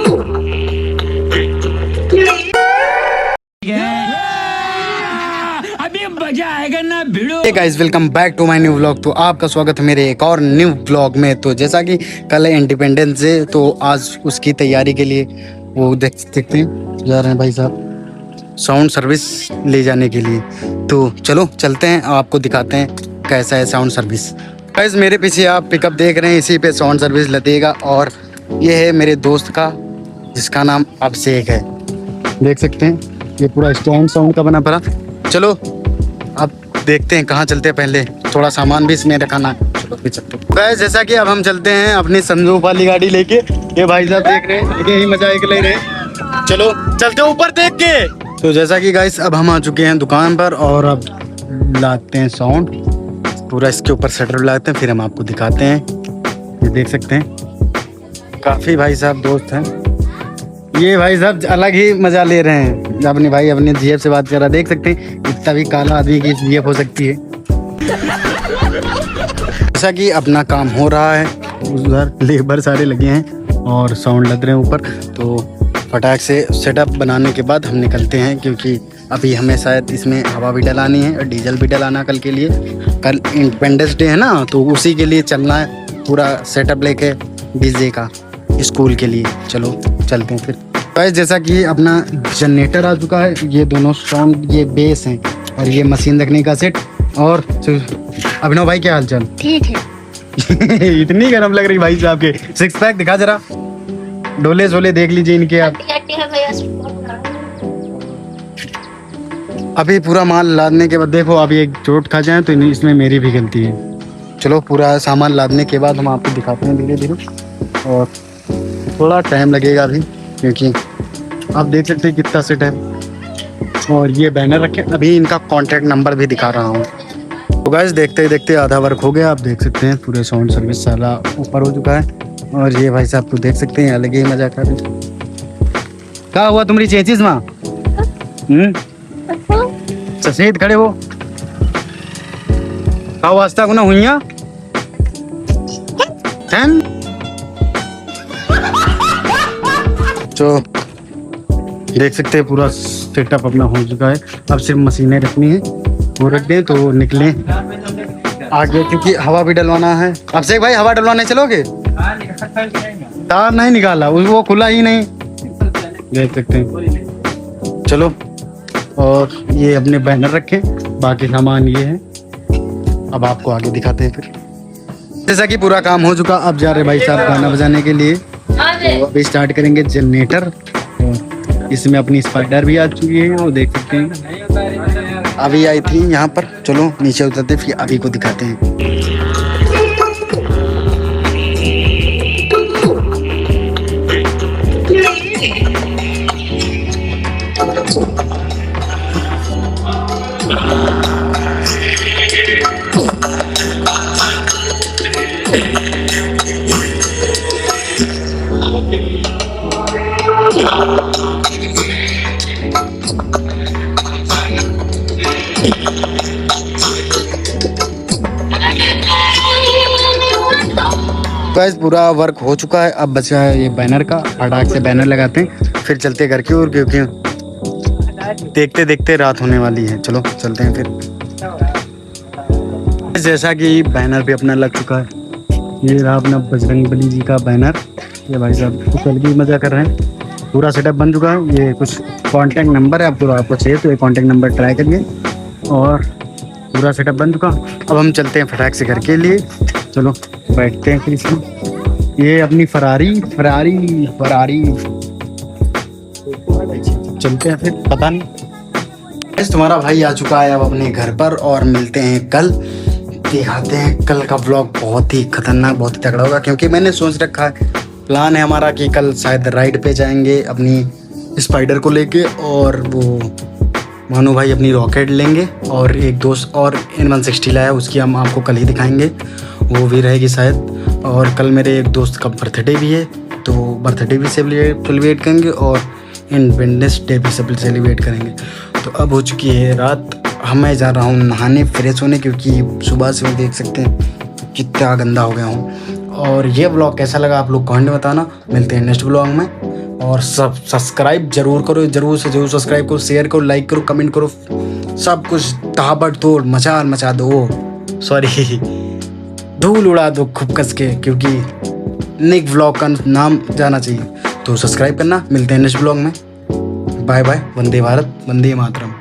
अभी मजा आएगा ना भिड़ो। Hey guys, welcome back to my new vlog. तो आपका स्वागत है मेरे एक और न्यू व्लॉग में। तो जैसा कि कल है इंडिपेंडेंस डे, तो आज उसकी तैयारी के लिए वो देखते हैं जा रहे हैं भाई साहब साउंड सर्विस ले जाने के लिए। तो चलो चलते हैं, आपको दिखाते हैं कैसा है साउंड सर्विस। गाइस मेरे पीछे आप पिकअप देख रहे हैं, इसी पे साउंड सर्विस लगेगा। और ये है मेरे दोस्त का, जिसका नाम अभिषेक है। देख सकते हैं ये पूरा स्टैंड साउंड का बना पड़ा। चलो अब देखते हैं कहाँ चलते हैं। पहले थोड़ा सामान भी इसमें रखाना है। चलो फिर चलते हैं। गाइस जैसा कि अब हम चलते हैं अपनी संदूक वाली गाड़ी लेके। ये भाई साहब देख रहे हैं, ये ही मजा एक ले रहे हैं। चलो चलते हैं ऊपर देख के। तो जैसा कि गाइस अब हम आ चुके हैं दुकान पर, और अब लाते हैं साउंड पूरा, इसके ऊपर शटर लगाते हैं, फिर हम आपको दिखाते हैं। ये देख सकते हैं काफ़ी भाई साहब दोस्त हैं। ये भाई साहब अलग ही मजा ले रहे हैं। अपने भाई अपने जीएफ से बात कर रहा, देख सकते हैं इतना भी काला आदमी की जीएफ हो सकती है। जैसा कि अपना काम हो रहा है, उधर लेबर सारे लगे हैं और साउंड लग रहे हैं ऊपर। तो फटाक से सेटअप बनाने के बाद हम निकलते हैं, क्योंकि अभी हमें शायद इसमें हवा भी डलानी है और डीजल भी डलाना कल के लिए। कल इंडिपेंडेंस डे है ना, तो उसी के लिए चलना है पूरा सेटअप लेके डीजे का स्कूल के लिए। चलो चलते हैं फिर। गाइस जैसा कि अपना जनरेटर आ चुका है, ये दोनों साउंड, ये बेस हैं और ये मशीन रखने का सेट। और अभिनव भाई क्या हाल चाल? ठीक है। इतनी गर्म लग रही भाई साहब के। सिक्स पैक दिखा जरा, डोले सोले देख लीजिए इनके आप। अभी पूरा माल लादने के बाद देखो, अभी एक चोट खा जाए तो इसमें मेरी भी गलती है। चलो पूरा सामान लादने के बाद हम आपको दिखाते हैं धीरे धीरे, और थोड़ा टाइम लगेगा अभी, क्योंकि आप देख सकते हैं कितना सेट है। और ये बैनर रखे, अभी इनका कॉन्टैक्ट नंबर भी दिखा रहा हूँ। तो गाइस देखते ही देखते आधा वर्क हो गया। आप देख सकते हैं पूरे साउंड सर्विस सारा ऊपर हो चुका है। और ये भाई साहब तो देख सकते हैं अलग ही मजा कर रहे। क्या हुआ तुम्हारी चेंचिस माँ? सफेद खड़े हो का वास्ता गुना हुईया तो देख सकते हैं पूरा सेटअप अपना हो चुका है। अब सिर्फ मशीनें रखनी है, वो रख दें तो निकलें आगे, क्योंकि हवा भी डलवाना है। अभिषेक भाई हवा डलवाने चलोगे? तार नहीं निकाला, वो खुला ही नहीं, देख सकते हैं। चलो, और ये अपने बैनर रखें, बाकी सामान ये है। अब आपको आगे दिखाते हैं फिर। जैसा कि पूरा काम हो चुका, अब जा रहे भाई साहब गाना बजाने के लिए। तो अभी स्टार्ट करेंगे जनरेटर। इसमें अपनी स्पाइडर भी आ चुकी है, वो देख सकते हैं अभी आई थी यहाँ पर। चलो नीचे उतरते फिर अभी को दिखाते हैं। गाइस पूरा वर्क हो चुका है, अब बचा है ये बैनर का। फटाक से बैनर लगाते हैं, फिर चलते घर की ओर, क्योंकि देखते देखते रात होने वाली है। चलो चलते हैं फिर। जैसा कि बैनर भी अपना लग चुका है, ये रहा अपना बजरंगबली जी का बैनर। ये भाई साहब कल भी मजा कर रहे हैं। पूरा सेटअप बन चुका है। ये कुछ कॉन्टैक्ट नंबर है, आपको चाहिए तो ये कॉन्टैक्ट नंबर ट्राई करिए। और पूरा सेटअप बन चुका। अब हम चलते हैं फटाक से घर के लिए। चलो बैठते हैं फिर इसमें। ये अपनी फरारी चलते हैं फिर। पता नहीं तुम्हारा भाई आ चुका है अब अपने घर पर, और मिलते हैं कल। दिखाते हैं कल का व्लॉग, बहुत ही खतरनाक, बहुत ही तगड़ा होगा। क्योंकि मैंने सोच रखा है, प्लान है हमारा कि कल शायद राइड पे जाएंगे अपनी स्पाइडर को लेके, और वो मानो भाई अपनी रॉकेट लेंगे, और एक दोस्त और N160 लाया, उसकी हम आपको कल ही दिखाएंगे, वो भी रहेगी शायद। और कल मेरे एक दोस्त का बर्थडे भी है, तो बर्थडे भी सेलिब्रेट करेंगे और इंडिपेंडेंस डे भी सेलिब्रेट करेंगे। तो अब हो चुकी है रात, मैं जा रहा हूँ नहाने, फ्रेश होने, क्योंकि सुबह से देख सकते हैं कितना गंदा हो गया हूँ। और ये व्लॉग कैसा लगा आप लोग कमेंट में बताना। मिलते हैं नेक्स्ट व्लॉग में। और सब सब्सक्राइब जरूर करो, जरूर से जरूर सब्सक्राइब करो, शेयर करो, लाइक करो, कमेंट करो, सब कुछ ताबड़तोड़ मचा दो, सॉरी धूल उड़ा दो खूब कस के, क्योंकि निक व्लॉग का नाम जाना चाहिए। तो सब्सक्राइब करना, मिलते हैं नेक्स्ट व्लॉग में। Bye bye, Vande Bharat, Vande Mataram.